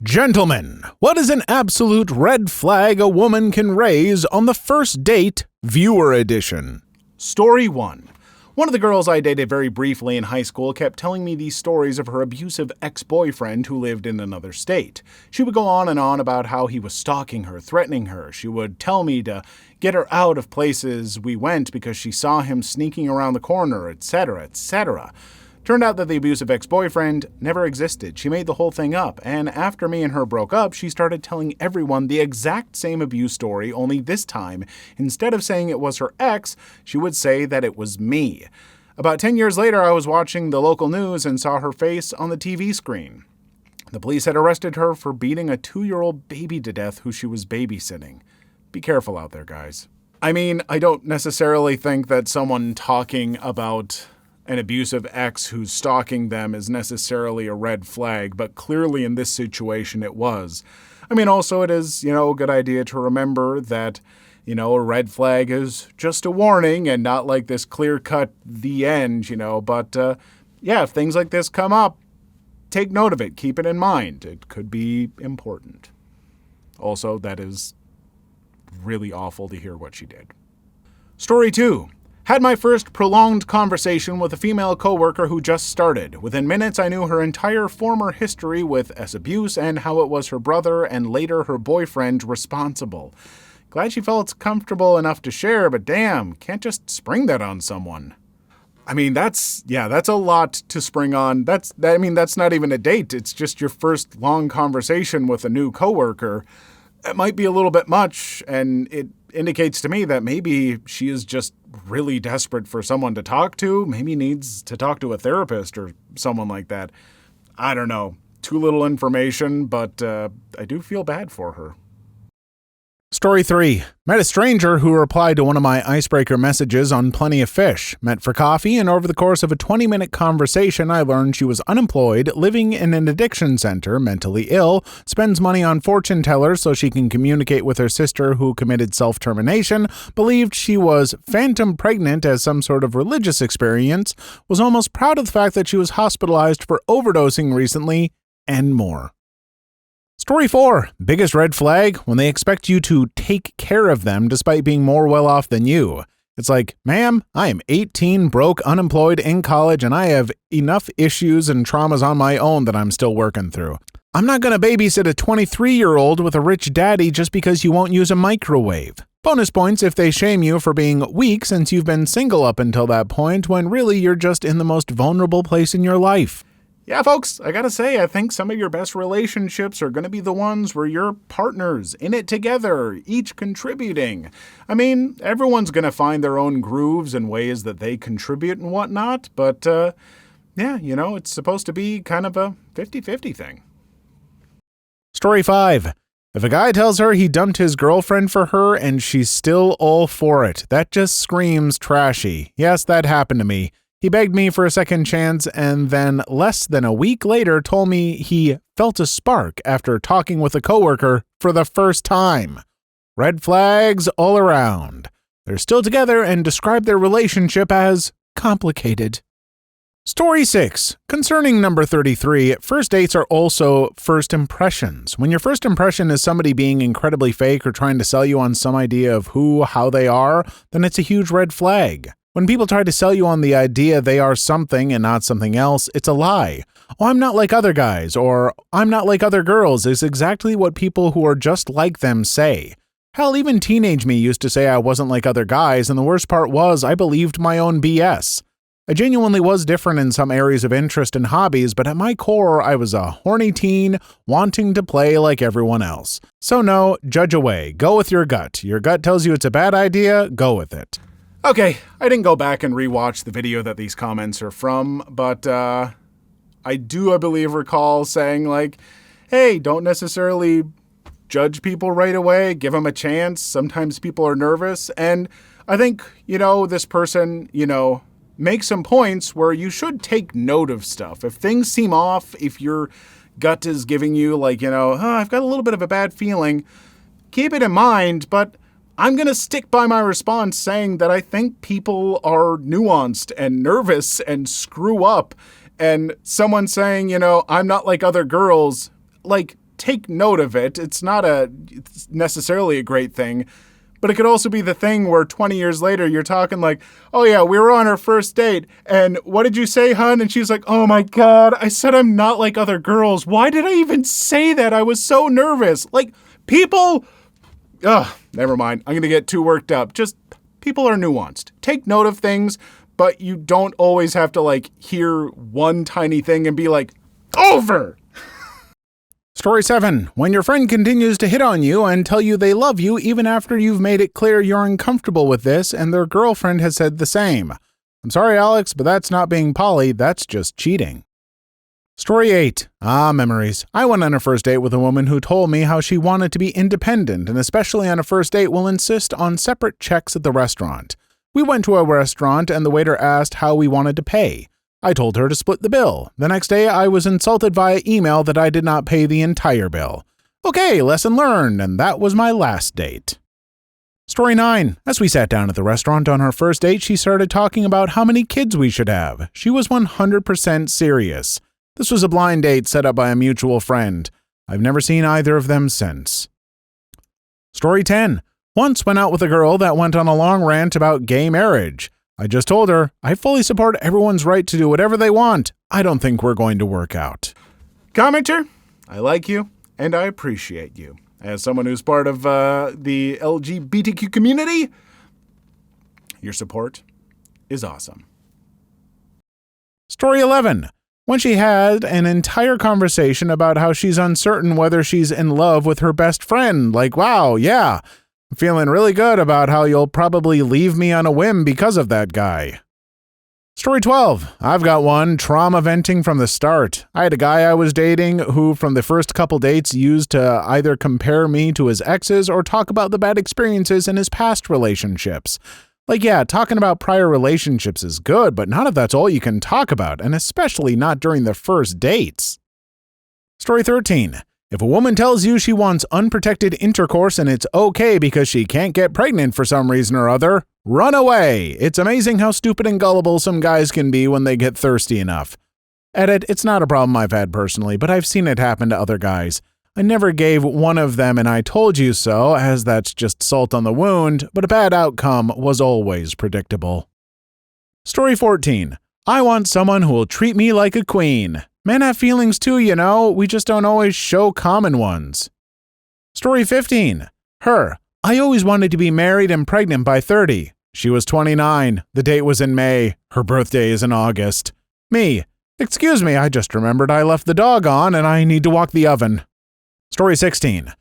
Gentlemen, what is an absolute red flag a woman can raise on the first date, viewer edition? Story 1. One of the girls I dated very briefly in high school kept telling me these stories of her abusive ex-boyfriend who lived in another state. She would go on and on about how he was stalking her, threatening her. She would tell me to get her out of places we went because she saw him sneaking around the corner, etc., etc. Turned out that the abusive ex-boyfriend never existed. She made the whole thing up, and after me and her broke up, she started telling everyone the exact same abuse story, only this time, instead of saying it was her ex, she would say that it was me. About 10 years later, I was watching the local news and saw her face on the TV screen. The police had arrested her for beating a 2-year-old baby to death who she was babysitting. Be careful out there, guys. I mean, I don't necessarily think that someone talking about an abusive ex who's stalking them is necessarily a red flag, but clearly in this situation it was. I mean, also it is, a good idea to remember that, a red flag is just a warning and not like this clear-cut the end, but if things like this come up, take note of it, keep it in mind. It could be important. Also, that is really awful to hear what she did. Story 2. Had my first prolonged conversation with a female coworker who just started. Within minutes, I knew her entire former history with abuse and how it was her brother and later her boyfriend responsible. Glad she felt comfortable enough to share, but damn, can't just spring that on someone. I mean, that's a lot to spring on. That's not even a date. It's just your first long conversation with a new coworker. It might be a little bit much, and it indicates to me that maybe she is just really desperate for someone to talk to, maybe needs to talk to a therapist or someone like that. I don't know. Too little information, but I do feel bad for her. Story 3. Met a stranger who replied to one of my icebreaker messages on Plenty of Fish. Met for coffee, and over the course of a 20-minute conversation, I learned she was unemployed, living in an addiction center, mentally ill, spends money on fortune tellers so she can communicate with her sister who committed self-termination, believed she was phantom pregnant as some sort of religious experience, was almost proud of the fact that she was hospitalized for overdosing recently, and more. Story 4. Biggest red flag, when they expect you to take care of them despite being more well off than you. It's like, ma'am, I am 18, broke, unemployed, in college, and I have enough issues and traumas on my own that I'm still working through. I'm not going to babysit a 23-year-old with a rich daddy just because you won't use a microwave. Bonus points if they shame you for being weak since you've been single up until that point when really you're just in the most vulnerable place in your life. Yeah, folks, I gotta say, I think some of your best relationships are gonna be the ones where you're partners, in it together, each contributing. I mean, everyone's gonna find their own grooves and ways that they contribute and whatnot, but, it's supposed to be kind of a 50-50 thing. Story 5. If a guy tells her he dumped his girlfriend for her and she's still all for it, that just screams trashy. Yes, that happened to me. He begged me for a second chance and then less than a week later told me he felt a spark after talking with a coworker for the first time. Red flags all around. They're still together and describe their relationship as complicated. Story 6. Concerning number 33, first dates are also first impressions. When your first impression is somebody being incredibly fake or trying to sell you on some idea of how they are, then it's a huge red flag. When people try to sell you on the idea they are something and not something else, it's a lie. Oh, I'm not like other guys, or I'm not like other girls is exactly what people who are just like them say. Hell, even teenage me used to say I wasn't like other guys, and the worst part was I believed my own BS. I genuinely was different in some areas of interest and hobbies, but at my core, I was a horny teen wanting to play like everyone else. So no, judge away. Go with your gut. Your gut tells you it's a bad idea, go with it. Okay, I didn't go back and rewatch the video that these comments are from, but I believe recall saying like, hey, don't necessarily judge people right away, give them a chance. Sometimes people are nervous. And I think, this person, makes some points where you should take note of stuff. If things seem off, if your gut is giving you like, I've got a little bit of a bad feeling, keep it in mind, but I'm going to stick by my response saying that I think people are nuanced and nervous and screw up. And someone saying, I'm not like other girls, like, take note of it. It's not necessarily a great thing, but it could also be the thing where 20 years later you're talking like, oh yeah, we were on our first date, and what did you say, hun? And she's like, oh my God, I said I'm not like other girls. Why did I even say that? I was so nervous. Like, people... never mind. I'm going to get too worked up. Just, people are nuanced. Take note of things, but you don't always have to, like, hear one tiny thing and be like, over! Story 7. When your friend continues to hit on you and tell you they love you even after you've made it clear you're uncomfortable with this and their girlfriend has said the same. I'm sorry, Alex, but that's not being poly, that's just cheating. Story 8. Memories. I went on a first date with a woman who told me how she wanted to be independent and especially on a first date will insist on separate checks at the restaurant. We went to a restaurant and the waiter asked how we wanted to pay. I told her to split the bill. The next day I was insulted via email that I did not pay the entire bill. Okay, lesson learned, and that was my last date. Story 9. As we sat down at the restaurant on our first date, she started talking about how many kids we should have. She was 100% serious. This was a blind date set up by a mutual friend. I've never seen either of them since. Story 10. Once went out with a girl that went on a long rant about gay marriage. I just told her, I fully support everyone's right to do whatever they want. I don't think we're going to work out. Commenter, I like you, and I appreciate you. As someone who's part of the LGBTQ community, your support is awesome. Story 11. When she had an entire conversation about how she's uncertain whether she's in love with her best friend. Like, wow, yeah, I'm feeling really good about how you'll probably leave me on a whim because of that guy. Story 12. I've got one. Trauma venting from the start. I had a guy I was dating who from the first couple dates used to either compare me to his exes or talk about the bad experiences in his past relationships. Like, yeah, talking about prior relationships is good, but not if that's all you can talk about, and especially not during the first dates. Story 13. If a woman tells you she wants unprotected intercourse and it's okay because she can't get pregnant for some reason or other, run away. It's amazing how stupid and gullible some guys can be when they get thirsty enough. Edit, it's not a problem I've had personally, but I've seen it happen to other guys. I never gave one of them an I told you so, as that's just salt on the wound, but a bad outcome was always predictable. Story 14. I want someone who will treat me like a queen. Men have feelings too, you know, we just don't always show common ones. Story 15. Her. I always wanted to be married and pregnant by 30. She was 29. The date was in May. Her birthday is in August. Me. Excuse me, I just remembered I left the dog on and I need to walk the oven. Story 16.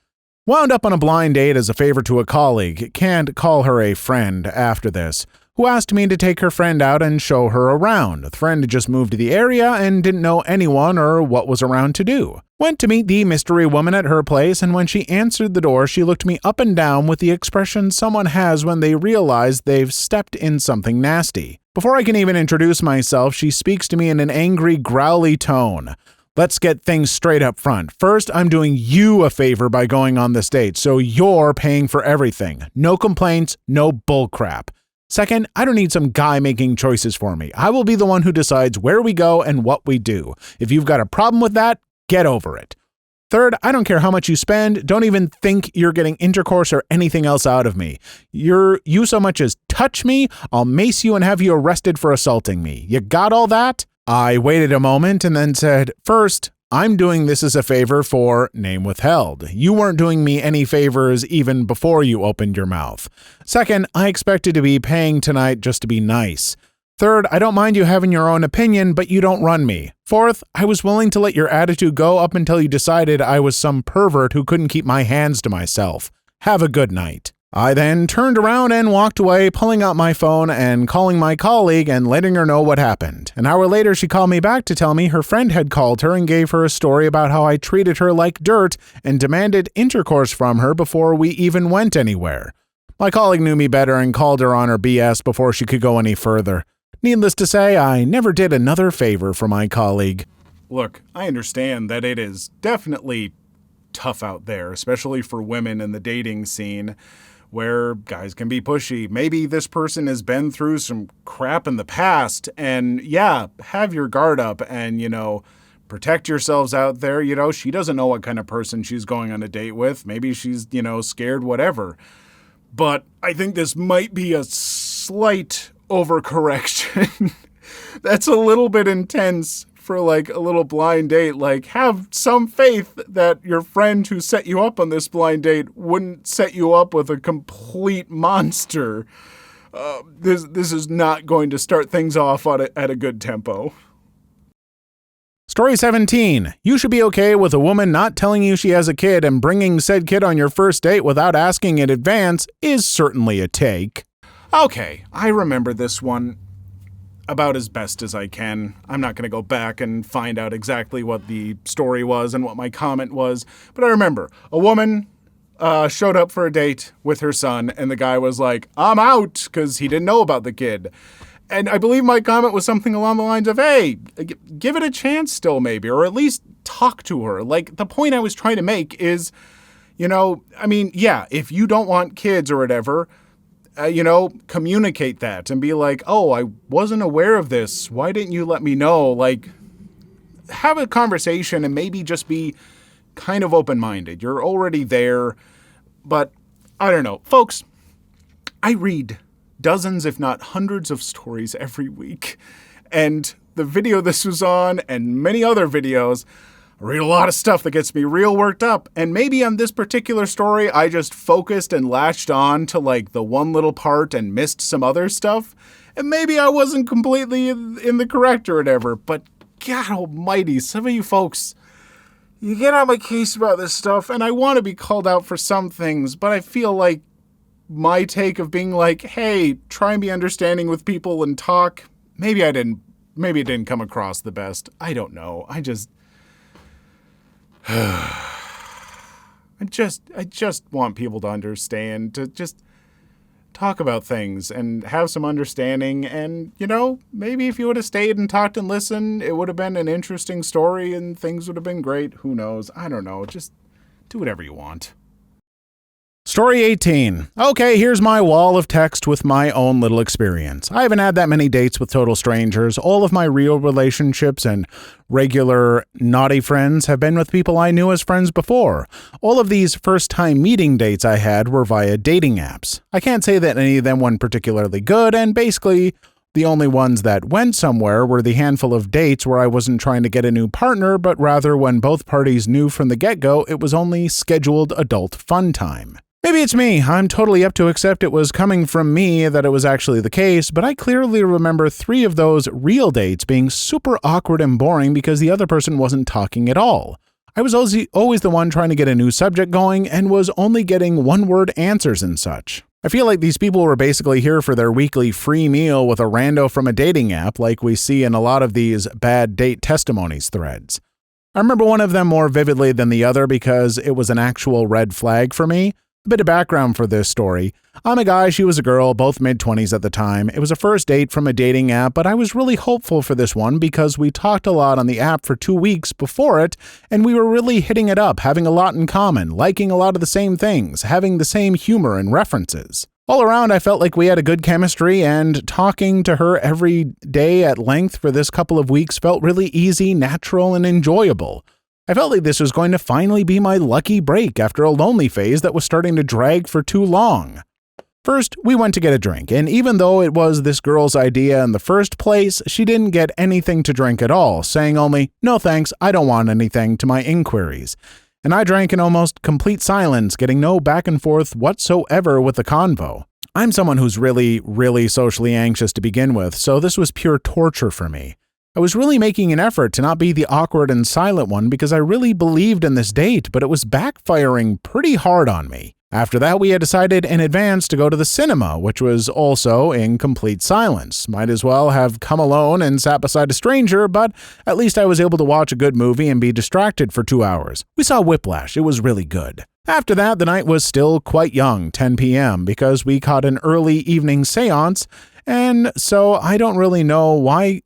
Wound up on a blind date as a favor to a colleague, can't call her a friend after this, who asked me to take her friend out and show her around. The friend had just moved to the area and didn't know anyone or what was around to do. Went to meet the mystery woman at her place, and when she answered the door, she looked me up and down with the expression someone has when they realize they've stepped in something nasty. Before I can even introduce myself, she speaks to me in an angry, growly tone. Let's get things straight up front. First, I'm doing you a favor by going on this date, so you're paying for everything. No complaints, no bullcrap. Second, I don't need some guy making choices for me. I will be the one who decides where we go and what we do. If you've got a problem with that, get over it. Third, I don't care how much you spend. Don't even think you're getting intercourse or anything else out of me. You so much as touch me, I'll mace you and have you arrested for assaulting me. You got all that? I waited a moment and then said, first, I'm doing this as a favor for name withheld. You weren't doing me any favors even before you opened your mouth. Second, I expected to be paying tonight just to be nice. Third, I don't mind you having your own opinion, but you don't run me. Fourth, I was willing to let your attitude go up until you decided I was some pervert who couldn't keep my hands to myself. Have a good night. I then turned around and walked away, pulling out my phone and calling my colleague and letting her know what happened. An hour later, she called me back to tell me her friend had called her and gave her a story about how I treated her like dirt and demanded intercourse from her before we even went anywhere. My colleague knew me better and called her on her BS before she could go any further. Needless to say, I never did another favor for my colleague. Look, I understand that it is definitely tough out there, especially for women in the dating scene, where guys can be pushy. Maybe this person has been through some crap in the past, and yeah, have your guard up and, protect yourselves out there. She doesn't know what kind of person she's going on a date with. Maybe she's, scared, whatever. But I think this might be a slight overcorrection. That's a little bit intense for like a little blind date. Like, have some faith that your friend who set you up on this blind date wouldn't set you up with a complete monster. This is not going to start things off at a good tempo. Story 17. You should be okay with a woman not telling you she has a kid, and bringing said kid on your first date without asking in advance is certainly a take. Okay, I remember this one about as best as I can. I'm not going to go back and find out exactly what the story was and what my comment was, but I remember a woman showed up for a date with her son, and the guy was like, "I'm out," because he didn't know about the kid. And I believe my comment was something along the lines of, hey, give it a chance still maybe, or at least talk to her. Like, the point I was trying to make is, if you don't want kids or whatever, communicate that and be like, oh, I wasn't aware of this. Why didn't you let me know? Like, have a conversation and maybe just be kind of open-minded. You're already there, but I don't know. Folks, I read dozens, if not hundreds of stories every week. And the video this was on and many other videos, I read a lot of stuff that gets me real worked up. And maybe on this particular story, I just focused and latched on to like the one little part and missed some other stuff. And maybe I wasn't completely in the correct or whatever. But God almighty, some of you folks, you get on my case about this stuff, and I want to be called out for some things, but I feel like my take of being like, hey, try and be understanding with people and talk. Maybe it didn't come across the best. I don't know. I just want people to understand, to just talk about things and have some understanding. And, maybe if you would have stayed and talked and listened, it would have been an interesting story and things would have been great. Who knows? I don't know. Just do whatever you want. Story 18. Okay, here's my wall of text with my own little experience. I haven't had that many dates with total strangers. All of my real relationships and regular naughty friends have been with people I knew as friends before. All of these first-time meeting dates I had were via dating apps. I can't say that any of them went particularly good, and basically the only ones that went somewhere were the handful of dates where I wasn't trying to get a new partner, but rather when both parties knew from the get-go it was only scheduled adult fun time. Maybe it's me. I'm totally up to accept it was coming from me that it was actually the case, but I clearly remember 3 of those real dates being super awkward and boring because the other person wasn't talking at all. I was always the one trying to get a new subject going and was only getting one-word answers and such. I feel like these people were basically here for their weekly free meal with a rando from a dating app like we see in a lot of these bad date testimonies threads. I remember one of them more vividly than the other because it was an actual red flag for me. A bit of background for this story. I'm a guy, she was a girl, both mid-20s at the time. It was a first date from a dating app, but I was really hopeful for this one because we talked a lot on the app for 2 weeks before it, and we were really hitting it up, having a lot in common, liking a lot of the same things, having the same humor and references. All around, I felt like we had a good chemistry, and talking to her every day at length for this couple of weeks felt really easy, natural, and enjoyable. I felt like this was going to finally be my lucky break after a lonely phase that was starting to drag for too long. First, we went to get a drink, and even though it was this girl's idea in the first place, she didn't get anything to drink at all, saying only, "No thanks, I don't want anything," to my inquiries. And I drank in almost complete silence, getting no back and forth whatsoever with the convo. I'm someone who's really, really socially anxious to begin with, so this was pure torture for me. I was really making an effort to not be the awkward and silent one because I really believed in this date, but it was backfiring pretty hard on me. After that, we had decided in advance to go to the cinema, which was also in complete silence. Might as well have come alone and sat beside a stranger, but at least I was able to watch a good movie and be distracted for 2 hours. We saw Whiplash. It was really good. After that, the night was still quite young, 10 p.m., because we caught an early evening seance, and so I don't really know why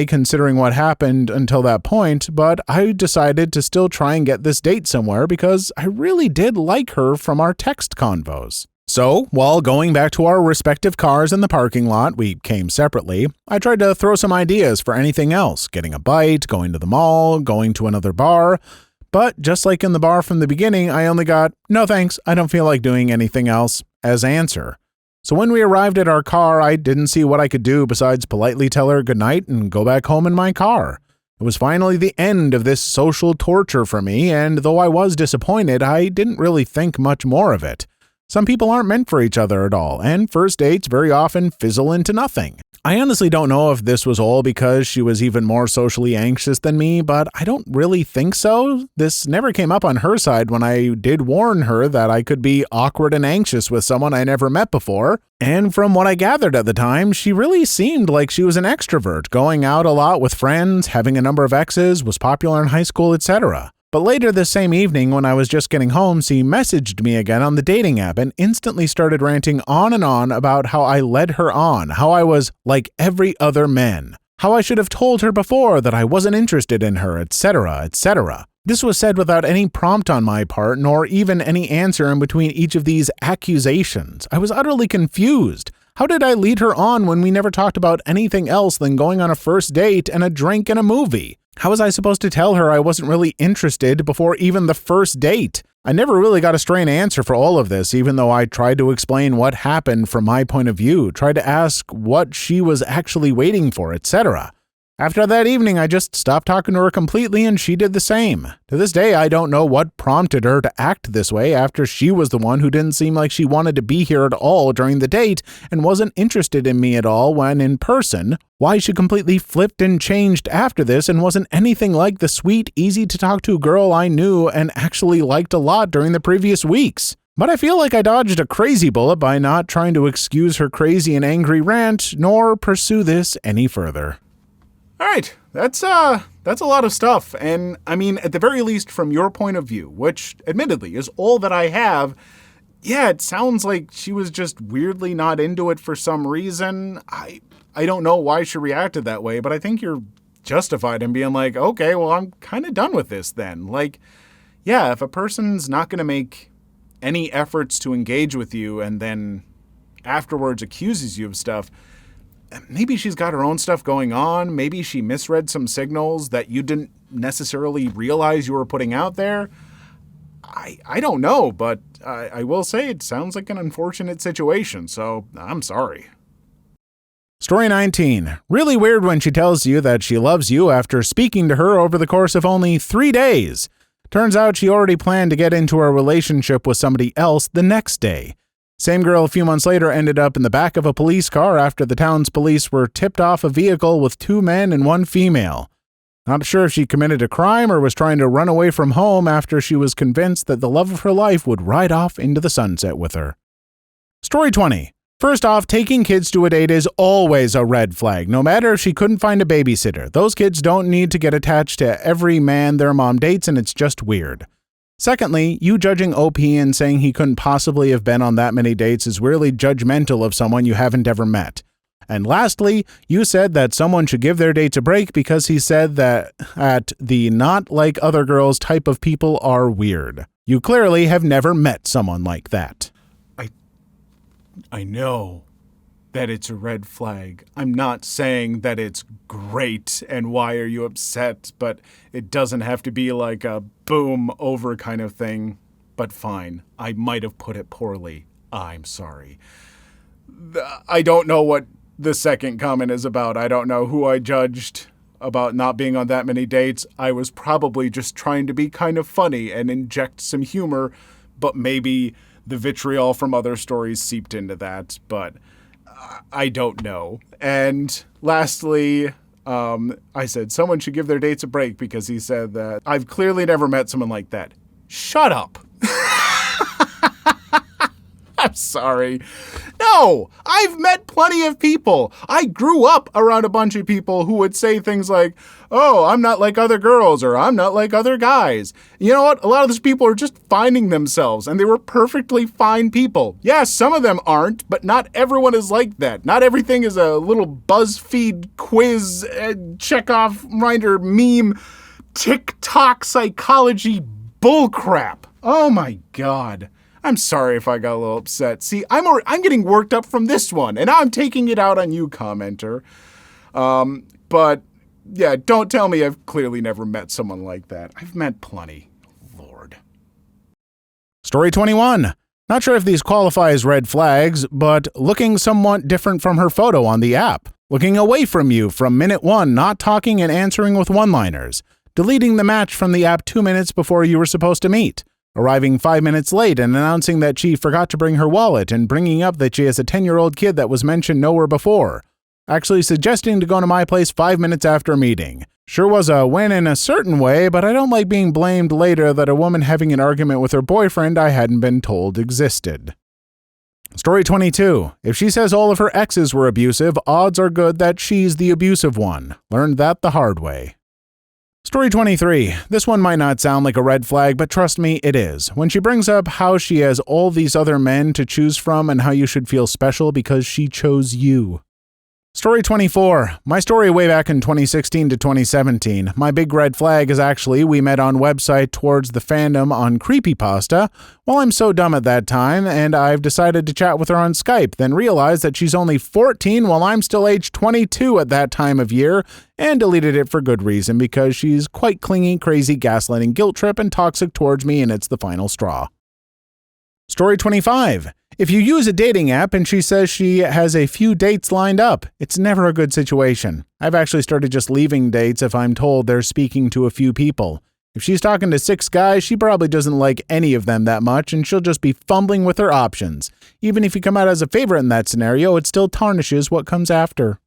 considering what happened until that point, but I decided to still try and get this date somewhere because I really did like her from our text convos. So, while going back to our respective cars in the parking lot, we came separately, I tried to throw some ideas for anything else, getting a bite, going to the mall, going to another bar. But just like in the bar from the beginning, I only got, "No thanks, I don't feel like doing anything else," as answer. So when we arrived at our car, I didn't see what I could do besides politely tell her goodnight and go back home in my car. It was finally the end of this social torture for me, and though I was disappointed, I didn't really think much more of it. Some people aren't meant for each other at all, and first dates very often fizzle into nothing. I honestly don't know if this was all because she was even more socially anxious than me, but I don't really think so. This never came up on her side when I did warn her that I could be awkward and anxious with someone I never met before. And from what I gathered at the time, she really seemed like she was an extrovert, going out a lot with friends, having a number of exes, was popular in high school, etc. But later this same evening, when I was just getting home, she messaged me again on the dating app and instantly started ranting on and on about how I led her on, how I was like every other man, how I should have told her before that I wasn't interested in her, etc., etc. This was said without any prompt on my part, nor even any answer in between each of these accusations. I was utterly confused. How did I lead her on when we never talked about anything else than going on a first date and a drink and a movie? How was I supposed to tell her I wasn't really interested before even the first date? I never really got a straight answer for all of this, even though I tried to explain what happened from my point of view, tried to ask what she was actually waiting for, etc. After that evening, I just stopped talking to her completely, and she did the same. To this day, I don't know what prompted her to act this way after she was the one who didn't seem like she wanted to be here at all during the date and wasn't interested in me at all when in person. Why she completely flipped and changed after this and wasn't anything like the sweet, easy-to-talk-to girl I knew and actually liked a lot during the previous weeks. But I feel like I dodged a crazy bullet by not trying to excuse her crazy and angry rant, nor pursue this any further. All right, that's a lot of stuff. And I mean, at the very least, from your point of view, which admittedly is all that I have, yeah, it sounds like she was just weirdly not into it for some reason. I don't know why she reacted that way, but I think you're justified in being like, okay, well, I'm kind of done with this then. Like, yeah, if a person's not going to make any efforts to engage with you and then afterwards accuses you of stuff, maybe she's got her own stuff going on. Maybe she misread some signals that you didn't necessarily realize you were putting out there. I don't know, but I will say it sounds like an unfortunate situation, so I'm sorry. Story 19. Really weird when she tells you that she loves you after speaking to her over the course of only 3 days. Turns out she already planned to get into a relationship with somebody else the next day. Same girl a few months later ended up in the back of a police car after the town's police were tipped off a vehicle with 2 men and 1 female. Not sure if she committed a crime or was trying to run away from home after she was convinced that the love of her life would ride off into the sunset with her. Story 20. First off, taking kids to a date is always a red flag, no matter if she couldn't find a babysitter. Those kids don't need to get attached to every man their mom dates, and it's just weird. Secondly, you judging OP and saying he couldn't possibly have been on that many dates is really judgmental of someone you haven't ever met. And lastly, you said that someone should give their dates a break because he said that the not like other girls type of people are weird. You clearly have never met someone like that. I know that it's a red flag. I'm not saying that it's great and why are you upset, but it doesn't have to be like a boom over kind of thing. But fine, I might have put it poorly. I'm sorry. I don't know what the second comment is about. I don't know who I judged about not being on that many dates. I was probably just trying to be kind of funny and inject some humor, but maybe the vitriol from other stories seeped into that, but I don't know. And lastly, I said someone should give their dates a break because he said that I've clearly never met someone like that. Shut up. I'm sorry. No, I've met plenty of people. I grew up around a bunch of people who would say things like, oh, I'm not like other girls, or I'm not like other guys. You know what? A lot of those people are just finding themselves, and they were perfectly fine people. Yeah, some of them aren't, but not everyone is like that. Not everything is a little BuzzFeed quiz, Chekhov Rinder meme, TikTok psychology bullcrap. Oh my God. I'm sorry if I got a little upset. See, I'm getting worked up from this one, and I'm taking it out on you, commenter. But yeah, don't tell me I've clearly never met someone like that. I've met plenty. Lord. Story 21. Not sure if these qualify as red flags, but looking somewhat different from her photo on the app. Looking away from you from minute 1, not talking and answering with one-liners. Deleting the match from the app 2 minutes before you were supposed to meet. Arriving 5 minutes late and announcing that she forgot to bring her wallet and bringing up that she has a 10-year-old kid that was mentioned nowhere before. Actually suggesting to go to my place 5 minutes after meeting. Sure was a win in a certain way, but I don't like being blamed later that a woman having an argument with her boyfriend I hadn't been told existed. Story 22. If she says all of her exes were abusive, odds are good that she's the abusive one. Learned that the hard way. Story 23. This one might not sound like a red flag, but trust me, it is. When she brings up how she has all these other men to choose from and how you should feel special because she chose you. Story 24. My story way back in 2016 to 2017. My big red flag is actually we met on website towards the fandom on creepypasta. Well, I'm so dumb at that time, and I've decided to chat with her on Skype, then realized that she's only 14 while I'm still age 22 at that time of year, and deleted it for good reason because she's quite clingy, crazy, gaslighting, guilt trip, and toxic towards me, and it's the final straw. Story 25. If you use a dating app and she says she has a few dates lined up, it's never a good situation. I've actually started just leaving dates if I'm told they're speaking to a few people. If she's talking to 6 guys, she probably doesn't like any of them that much and she'll just be fumbling with her options. Even if you come out as a favorite in that scenario, it still tarnishes what comes after.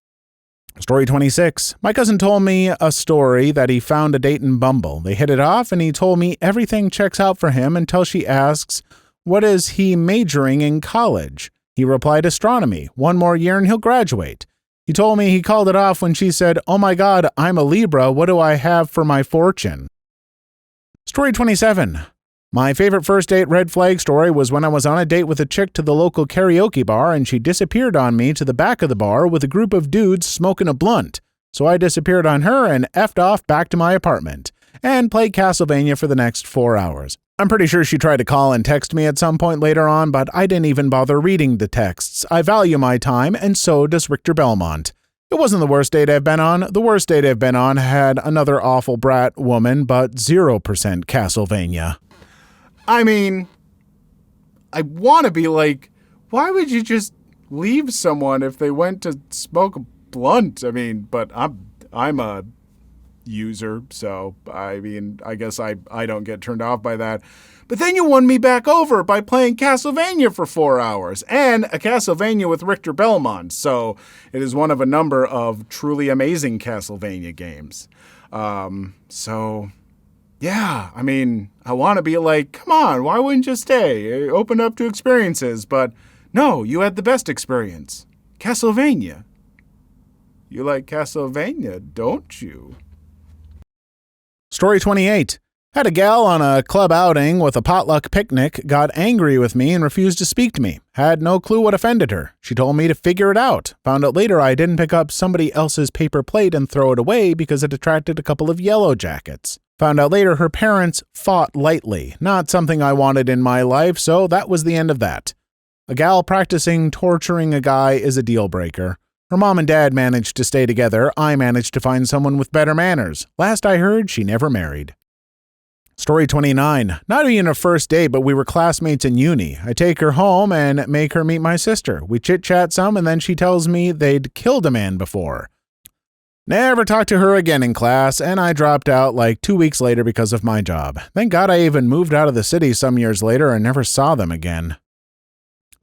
Story 26. My cousin told me a story that he found a date in Bumble. They hit it off and he told me everything checks out for him until she asks, what is he majoring in college? He replied astronomy. 1 more year and he'll graduate. He told me he called it off when she said, oh my God, I'm a Libra. What do I have for my fortune? Story 27. My favorite first date red flag story was when I was on a date with a chick to the local karaoke bar and she disappeared on me to the back of the bar with a group of dudes smoking a blunt. So I disappeared on her and effed off back to my apartment and played Castlevania for the next 4 hours. I'm pretty sure she tried to call and text me at some point later on, but I didn't even bother reading the texts. I value my time, and so does Richter Belmont. It wasn't the worst date I've been on. The worst date I've been on had another awful brat woman, but 0% Castlevania. I mean, I want to be like, why would you just leave someone if they went to smoke a blunt? I mean, but I'm a user, so I mean, I guess I don't get turned off by that. But then you won me back over by playing Castlevania for 4 hours, and a Castlevania with Richter Belmont, so it is one of a number of truly amazing Castlevania games. So yeah, I mean, I want to be like, come on, why wouldn't you stay? Open up to experiences, but no, you had the best experience. Castlevania. You like Castlevania, don't you? Story 28. Had a gal on a club outing with a potluck picnic, got angry with me and refused to speak to me. Had no clue what offended her. She told me to figure it out. Found out later I didn't pick up somebody else's paper plate and throw it away because it attracted a couple of yellow jackets. Found out later her parents fought lightly. Not something I wanted in my life, so that was the end of that. A gal practicing torturing a guy is a deal breaker. Her mom and dad managed to stay together. I managed to find someone with better manners. Last I heard, she never married. Story 29. Not even a first date, but we were classmates in uni. I take her home and make her meet my sister. We chit-chat some, and then she tells me they'd killed a man before. Never talked to her again in class, and I dropped out like 2 weeks later because of my job. Thank God I even moved out of the city some years later and never saw them again.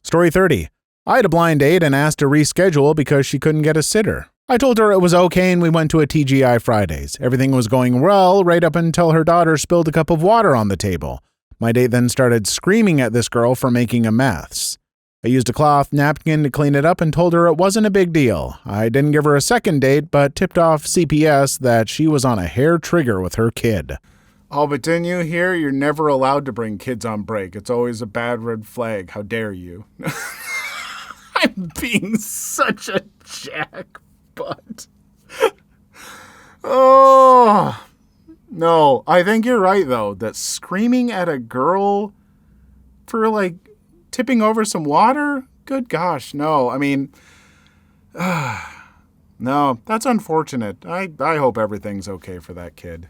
Story 30. I had a blind date and asked to reschedule because she couldn't get a sitter. I told her it was okay and we went to a TGI Fridays. Everything was going well right up until her daughter spilled a cup of water on the table. My date then started screaming at this girl for making a mess. I used a cloth napkin to clean it up and told her it wasn't a big deal. I didn't give her a second date, but tipped off CPS that she was on a hair trigger with her kid. Oh, but didn't you hear you're never allowed to bring kids on break? It's always a bad red flag. How dare you? I'm being such a jackbutt. Oh, no. I think you're right, though, that screaming at a girl for like tipping over some water? Good gosh, no. I mean, no, that's unfortunate. I hope everything's okay for that kid.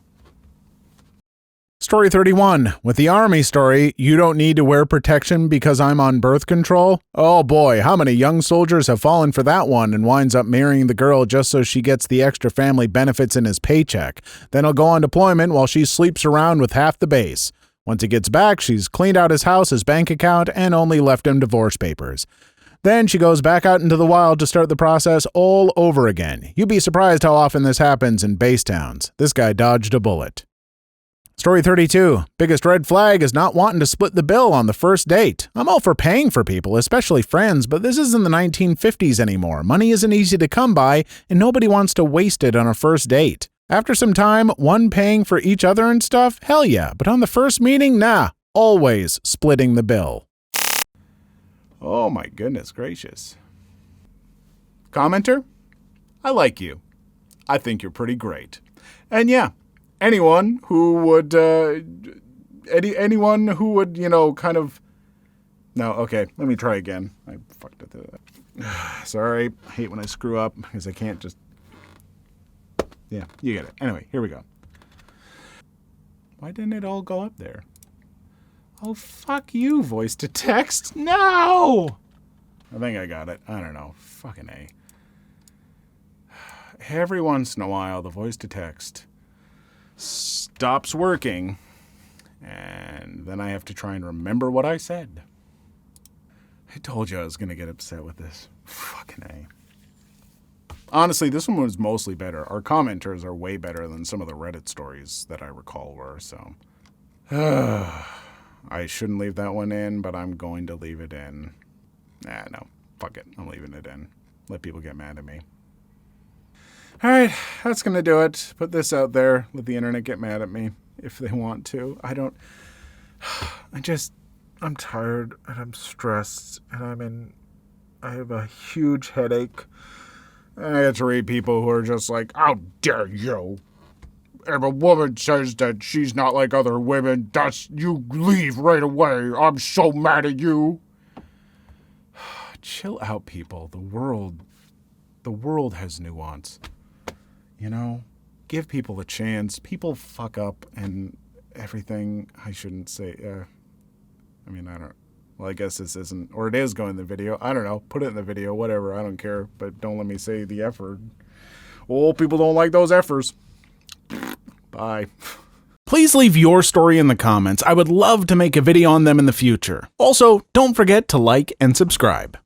Story 31. With the Army story, you don't need to wear protection because I'm on birth control? Oh boy, how many young soldiers have fallen for that one and winds up marrying the girl just so she gets the extra family benefits in his paycheck. Then he'll go on deployment while she sleeps around with half the base. Once he gets back, she's cleaned out his house, his bank account, and only left him divorce papers. Then she goes back out into the wild to start the process all over again. You'd be surprised how often this happens in base towns. This guy dodged a bullet. Story 32. Biggest red flag is not wanting to split the bill on the first date. I'm all for paying for people, especially friends, but this isn't the 1950s anymore. Money isn't easy to come by, and nobody wants to waste it on a first date. After some time, one paying for each other and stuff, hell yeah, but on the first meeting, nah, always splitting the bill. Oh my goodness gracious. Commenter? I like you. I think you're pretty great. And yeah, anyone who would, kind of... No, okay, let me try again. I fucked it. Sorry, I hate when I screw up because I can't just... Yeah, you get it. Anyway, here we go. Why didn't it all go up there? Oh, fuck you, voice to text. No! I think I got it. I don't know. Fucking A. Every once in a while, the voice to text stops working, and then I have to try and remember what I said. I told you I was going to get upset with this. Fucking A. Honestly, this one was mostly better. Our commenters are way better than some of the Reddit stories that I recall were, so... I shouldn't leave that one in, but I'm going to leave it in. No. Fuck it. I'm leaving it in. Let people get mad at me. Alright, that's going to do it. Put this out there. Let the internet get mad at me if they want to. I'm tired and I'm stressed and I have a huge headache. I get to read people who are just like, how dare you? If a woman says that she's not like other women, you leave right away. I'm so mad at you. Chill out, people. The world has nuance. You know? Give people a chance. People fuck up and everything. I shouldn't say, I guess this isn't, or it is going in the video. I don't know. Put it in the video, whatever. I don't care. But don't let me say the F word. Oh, people don't like those F'ers. Bye. Please leave your story in the comments. I would love to make a video on them in the future. Also, don't forget to like and subscribe.